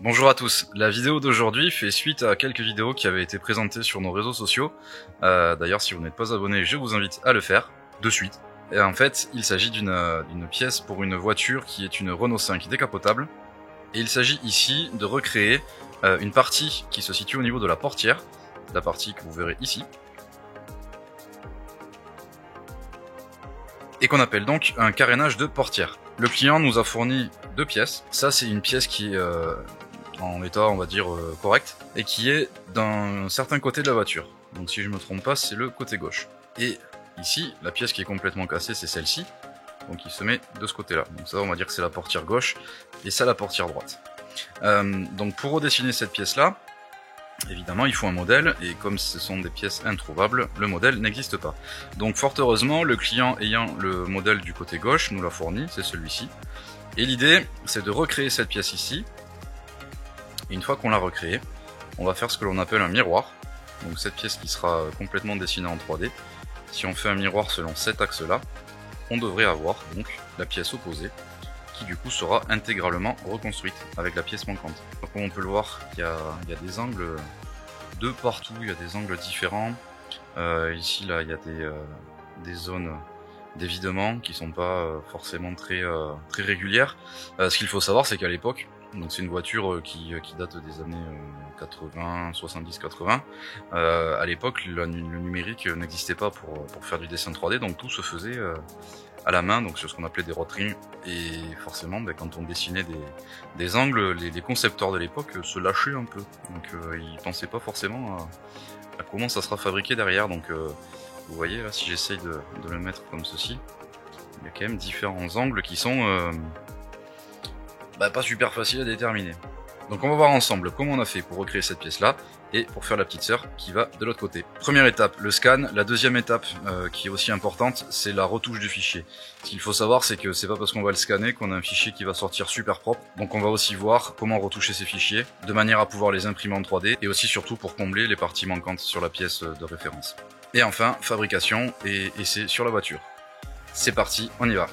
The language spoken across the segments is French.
Bonjour à tous, la vidéo d'aujourd'hui fait suite à quelques vidéos qui avaient été présentées sur nos réseaux sociaux. D'ailleurs, si vous n'êtes pas abonné, je vous invite à le faire de suite. Et en fait, il s'agit d'une pièce pour une voiture qui est une Renault 5 décapotable. Et il s'agit ici de recréer une partie qui se situe au niveau de la portière, la partie que vous verrez ici. Et qu'on appelle donc un carénage de portière. Le client nous a fourni deux pièces. Ça, c'est une pièce qui est en état, on va dire, correct, et qui est d'un certain côté de la voiture. Donc si je me trompe pas, c'est le côté gauche. Et ici, la pièce qui est complètement cassée, c'est celle-ci. Donc il se met de ce côté-là. Donc ça, on va dire que c'est la portière gauche, et ça la portière droite. Donc pour redessiner cette pièce-là, évidemment, il faut un modèle, et comme ce sont des pièces introuvables, le modèle n'existe pas. Donc fort heureusement, le client ayant le modèle du côté gauche nous l'a fourni, c'est celui-ci. Et l'idée, c'est de recréer cette pièce ici. Et une fois qu'on l'a recréée, on va faire ce que l'on appelle un miroir. Donc cette pièce qui sera complètement dessinée en 3D. Si on fait un miroir selon cet axe-là, on devrait avoir donc la pièce opposée, qui du coup sera intégralement reconstruite avec la pièce manquante. Donc comme on peut le voir, il y a des angles de partout, il y a des angles différents. Ici là, il y a des zones d'évidement qui sont pas forcément très régulières. Ce qu'il faut savoir, c'est qu'à l'époque, donc c'est une voiture qui date des années 80, 70, 80. À l'époque, le numérique n'existait pas pour faire du dessin 3D, donc tout se faisait à la main, donc sur ce qu'on appelait des rotrines. Et forcément, quand on dessinait des angles, les concepteurs de l'époque se lâchaient un peu. Donc ils pensaient pas forcément à comment ça sera fabriqué derrière. Donc vous voyez là, si j'essaye de le mettre comme ceci, il y a quand même différents angles qui sont pas super faciles à déterminer. Donc on va voir ensemble comment on a fait pour recréer cette pièce là et pour faire la petite sœur qui va de l'autre côté. Première étape, le scan. La deuxième étape qui est aussi importante, c'est la retouche du fichier. Ce qu'il faut savoir, c'est que c'est pas parce qu'on va le scanner qu'on a un fichier qui va sortir super propre. Donc on va aussi voir comment retoucher ces fichiers de manière à pouvoir les imprimer en 3D et aussi surtout pour combler les parties manquantes sur la pièce de référence. Et enfin, fabrication et essai sur la voiture. C'est parti, on y va.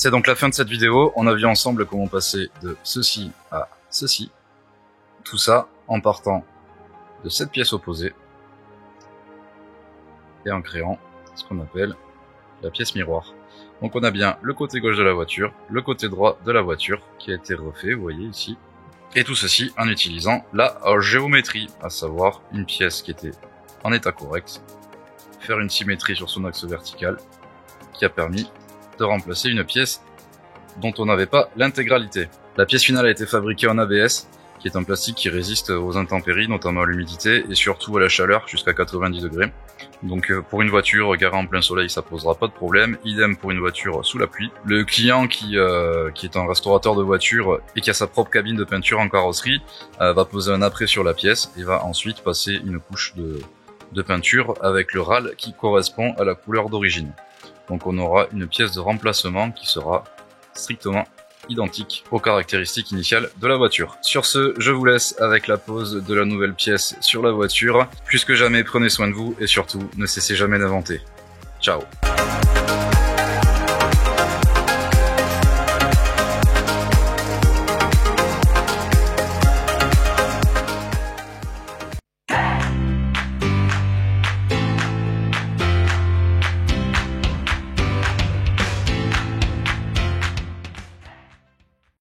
C'est donc la fin de cette vidéo. On a vu ensemble comment passer de ceci à ceci. Tout ça en partant de cette pièce opposée et en créant ce qu'on appelle la pièce miroir. Donc on a bien le côté gauche de la voiture, le côté droit de la voiture qui a été refait, vous voyez ici. Et tout ceci en utilisant la géométrie, à savoir une pièce qui était en état correct, faire une symétrie sur son axe vertical qui a permis de remplacer une pièce dont on n'avait pas l'intégralité. La pièce finale a été fabriquée en ABS, qui est un plastique qui résiste aux intempéries, notamment à l'humidité et surtout à la chaleur jusqu'à 90 degrés. Donc pour une voiture garée en plein soleil, ça posera pas de problème. Idem pour une voiture sous la pluie. Le client qui est un restaurateur de voitures et qui a sa propre cabine de peinture en carrosserie va poser un après sur la pièce et va ensuite passer une couche de peinture avec le râle qui correspond à la couleur d'origine. Donc on aura une pièce de remplacement qui sera strictement identique aux caractéristiques initiales de la voiture. Sur ce, je vous laisse avec la pose de la nouvelle pièce sur la voiture. Plus que jamais, prenez soin de vous et surtout, ne cessez jamais d'inventer. Ciao.